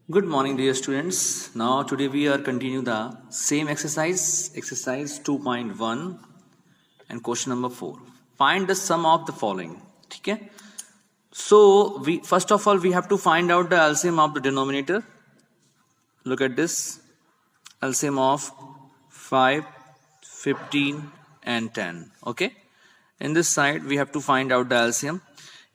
Good morning, dear students. Now, today we are continuing the same exercise 2.1 and question number 4. Find the sum of the following. ठीक है? So, first of all we have to find out the LCM of the denominator. Look at this. LCM of 5, 15 and 10. Okay? In this side we have to find out the LCM.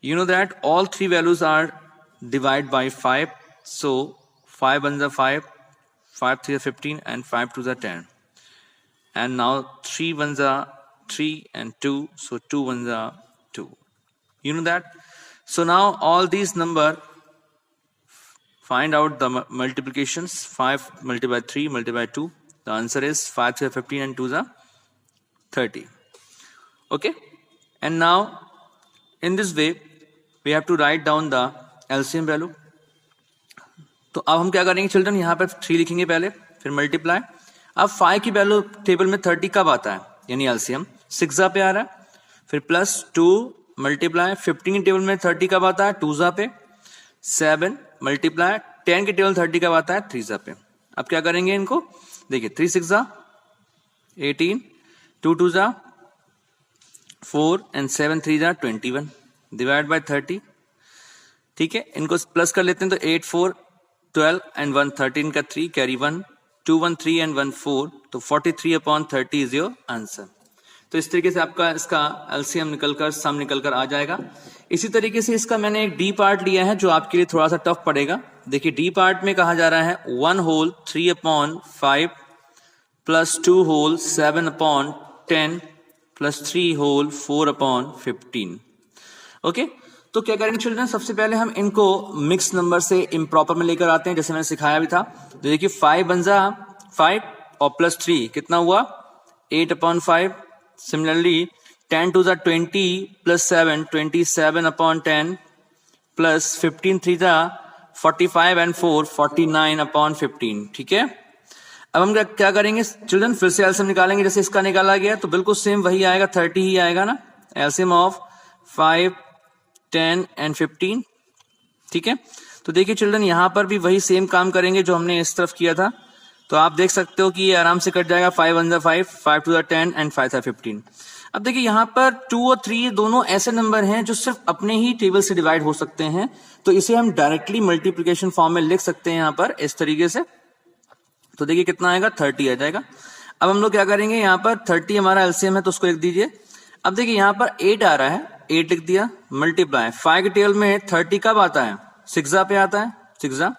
You know that all three values are divided by 5. So 5 1s are 5, 5 3 are 15 and 5 2s are 10. And now 3 1s are 3 and 2, so 2 1s are 2. You know that? So now all these number, find out the multiplications. 5 multiplied by 3 multiplied by 2. The answer is 5 3 are 15 and 2s are 30. Okay? And now in this way we have to write down the LCM value. तो अब हम क्या करेंगे children, यहाँ पर 3 लिखेंगे पहले, फिर मल्टीप्लाई. अब 5 की वैल्यू टेबल में 30 कब आता है, यानी एलसीएम 6 पे आ रहा है. फिर प्लस 2 मल्टीप्लाई 15 की टेबल में 30 कब आता है, 2 पे. 7 मल्टीप्लाई 10 की टेबल 30 कब आता है, 3 पे. अब क्या करेंगे इनको, देखिए 3 6 18, 2 2 4 एंड 7 3 21 डिवाइड बाय 30. ठीक है, इनको प्लस कर लेते हैं तो 8 4 12 एंड 1 13 का 3 कैरी 1 2 1 3 एंड 1 4, तो 43/30 इज योर आंसर. तो इस तरीके से आपका इसका एलसीएम निकलकर सम निकलकर आ जाएगा. इसी तरीके से इसका मैंने एक डी पार्ट लिया है जो आपके लिए थोड़ा सा टफ पड़ेगा. देखिए डी पार्ट में कहा जा रहा है 1 whole 3/5 plus 2 whole 7/10 plus 3 whole 4/15. Okay, तो क्या करेंगे चिल्ड्रन, सबसे पहले हम इनको मिक्स नंबर से इम्प्रॉपर में लेकर आते हैं, जैसे मैंने सिखाया भी था. तो देखिए 5 1 5 और प्लस 3 कितना हुआ 8/5. Similarly 10 2 20 plus 7 27/10 plus 15 3 45 and 4 49/15. ठीक है, अब हम क्या करेंगे चिल्ड्रन, फिर से एलसीएम निकालेंगे. जैसे इसका निकाला गया तो बिल्कुल सेम वही आएगा, 30 ही आएगा ना. LCM of 5 10 and 15. ठीक है, तो देखिए चिल्ड्रन यहाँ पर भी वही सेम काम करेंगे जो हमने इस तरफ किया था. तो आप देख सकते हो कि ये आराम से कट जाएगा. 5 1 5 5 2 10 एंड 5 15. अब देखिए यहाँ पर 2 और 3 दोनों ऐसे नंबर हैं जो सिर्फ अपने ही टेबल से डिवाइड हो सकते हैं, तो इसे हम डायरेक्टली मल्टीप्लिकेशन फॉर्म में लिख सकते हैं यहाँ पर इस तरीके से. तो देखिए कितना आएगा, 30 आ जाएगा. अब हम लोग क्या करेंगे, यहाँ पर 30 हमारा एलसीएम है तो उसको लिख दीजिए. अब देखिए यहाँ पर 8 आ रहा है, 8 लिख दिया. मल्टीप्लाई 5 के टेबल में 30 कब आता है, 6 पे आता है, 6.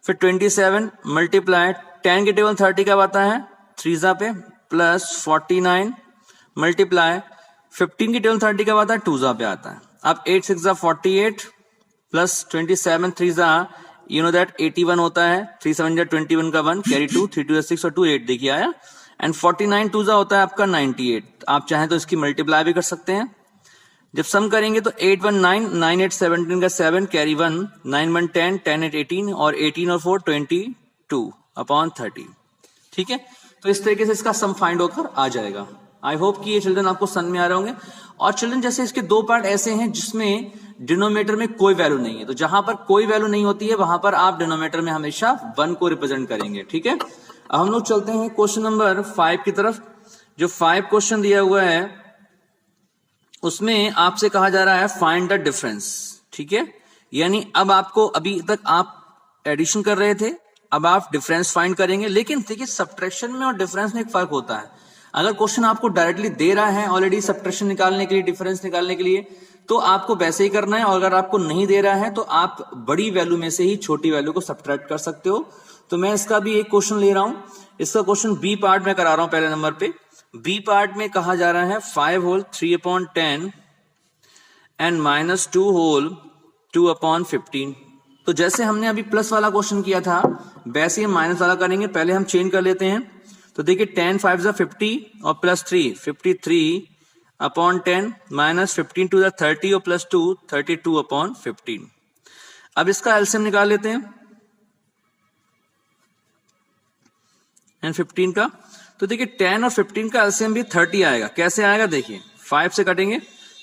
फिर 27 मल्टीप्लाई 10 के टेबल 30 कब आता है, 3 पे. प्लस 49 मल्टीप्लाई 15 की टेबल 30 कब आता है, 2 पे आता है. अब 8 6 48 प्लस 27 3 यू नो दैट 81 होता है. 3 7 21 का 1 कैरी 2 3 2 6 और 2 8 देखिए आया. एंड 49 2 होता है आपका 98. आप चाहें तो इसकी मल्टीप्लाई भी कर सकते हैं. जब सम करेंगे तो 8 1 9 9 8 17 का 7 कैरी 1 9 1 10 10 8 18 और 18 और 4 22/30. ठीक है, तो इस तरीके से इसका सम फाइंड होकर आ जाएगा. आई होप कि ये चिल्ड्रन आपको समझ में आ रहे होंगे. और चिल्ड्रन जैसे इसके दो पार्ट ऐसे हैं जिसमें डिनोमिनेटर में कोई वैल्यू नहीं है, तो जहां पर कोई वैल्यू नहीं होती है वहां पर आप डिनोमिनेटर में हमेशा 1 को रिप्रेजेंट करेंगे. ठीक है, अब हम लोग चलते हैं क्वेश्चन नंबर 5 की तरफ. जो 5 क्वेश्चन दिया हुआ है उसमें आपसे कहा जा रहा है फाइंड द डिफरेंस. ठीक है, यानी अब आपको, अभी तक आप एडिशन कर रहे थे, अब आप डिफरेंस फाइंड करेंगे. लेकिन देखिए सब्ट्रैक्शन में और डिफरेंस में एक फर्क होता है. अगर क्वेश्चन आपको डायरेक्टली दे रहा है ऑलरेडी सब्ट्रैक्शन निकालने के लिए, डिफरेंस निकालने के लिए, तो आपको वैसे ही करना है. और अगर आपको नहीं दे रहा है तो आप बड़ी वैल्यू में से ही छोटी वैल्यू को सब्ट्रैक्ट कर सकते हो. तो मैं इसका भी एक क्वेश्चन ले रहा हूं. इसका क्वेश्चन बी पार्ट में करा रहा हूं. पहले नंबर पे बी पार्ट में कहा जा रहा है 5 होल 3/10 एंड -2 होल 2/15. तो जैसे हमने अभी प्लस वाला क्वेश्चन किया था वैसे ही माइनस वाला करेंगे. पहले हम चेंज कर लेते हैं. तो देखिए 10 5 50 और प्लस 3 53/10 माइनस 15 2 30 और प्लस 2 32/15. अब इसका एलसीएम निकाल लेते हैं एंड 15 का. तो देखिए 10 और 15 का एलसीएम भी 30 आएगा. कैसे आएगा, देखिए 5 से कटेंगे.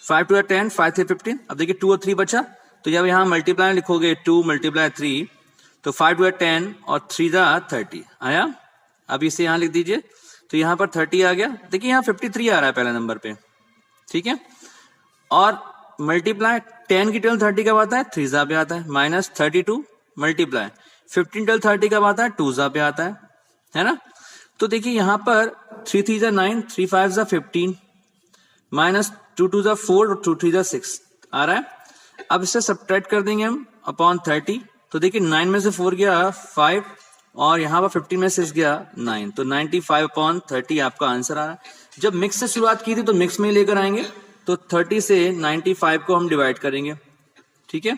5 2 10 5 3 15. अब देखिए 2 और 3 बचा, तो जब यहां मल्टीप्लाई लिखोगे 2 × 3 तो 5 2 10 और 3 30 आया। अब इसे यहां लिख दीजिए, तो यहां पर 30 आ गया। देखिए यहां 53 आ रहा है पहले नंबर पे, ठीक है। और मल्टीप्लाई 10 की 12 30 कब आता है, 3 पे आता है, माइनस 32 मल्टीप्लाई 15 12 30 कब आता है, 2 पे आता है ना। तो देखिए यहां पर 3 3 9, 3 5 15, माइनस 2 2 4 और 2 3 6 आ रहा है। अब इसे सब्ट्रैक्ट कर देंगे हम अपॉन 30। तो देखिए 9 में से 4 गया 5 और यहां पर 15 में से 6 गया 9, तो 95 अपॉन 30 आपका आंसर आ रहा है। जब मिक्स से शुरुआत की थी तो मिक्स में ही लेकर आएंगे, तो 30 से 95 को हम डिवाइड करेंगे, ठीक है।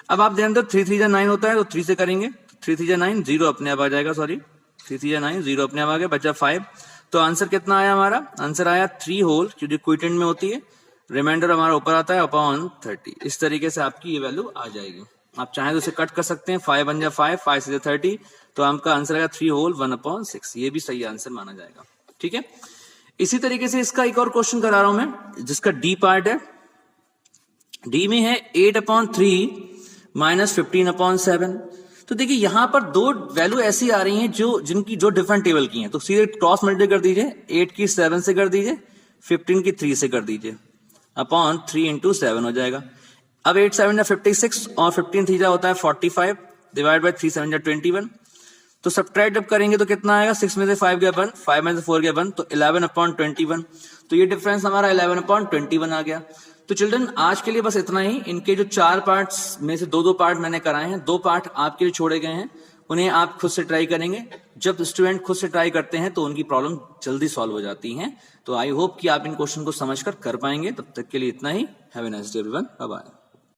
अब आप ध्यान दो 3 3 9 होता है, तो 3 से करेंगे, 3 3 9 0 अपने आप आ जाएगा, सॉरी 3 3 9 0 अपने आप आ गया, बचा 5। तो आंसर कितना आया हमारा, आंसर आया 3 होल, क्योंकि क्विटेंट में होती है, रिमाइंडर हमारा ऊपर आता है अपॉन 30। इस तरीके से आपकी ये वैल्यू आ जाएगी। आप चाहें तो इसे कट कर सकते हैं, 5 बन जाए 5, 5 से 30, तो आपका आंसर आएगा 3 होल 1/6। ये भी सही आंसर माना जाएगा, ठीक है। इसी तरीके से इसका एक और क्वेश्चन करा रहा हूं मैं, जिसका डी पार्ट है। डी में है 8/3 माइनस 15/7। तो देखिए यहां पर दो वैल्यू ऐसी आ रही हैं जो डिफरेंट टेबल की हैं, तो सीधे क्रॉस मल्टीप्लाई कर दीजिए, 8 की 7 से कर दीजिए, 15 की 3 से कर दीजिए, अपॉन 3 इंटू 7 हो जाएगा। अब 8 7 56 और 15 3 होता है 45, डिवाइड बाय 3 7 21। तो सब्ट्रैक्ट जब करेंगे तो कितना आएगा, 6 में से 5 गया 1, 5 में से 4 गया 1, तो 11/21। तो ये डिफरेंस हमारा 11/21 आ गया। तो चिल्ड्रन आज के लिए बस इतना ही। इनके जो 4 पार्ट्स में से 2 पार्ट मैंने कराए हैं, 2 पार्ट आपके लिए छोड़े गए हैं, उन्हें आप खुद से ट्राई करेंगे। जब स्टूडेंट खुद से ट्राई करते हैं तो उनकी प्रॉब्लम जल्दी सॉल्व हो जाती हैं। तो आई होप कि आप इन क्वेश्चन को समझकर कर पाएंगे। तब तक के लिए इतना ही। Have a nice day everyone, bye bye.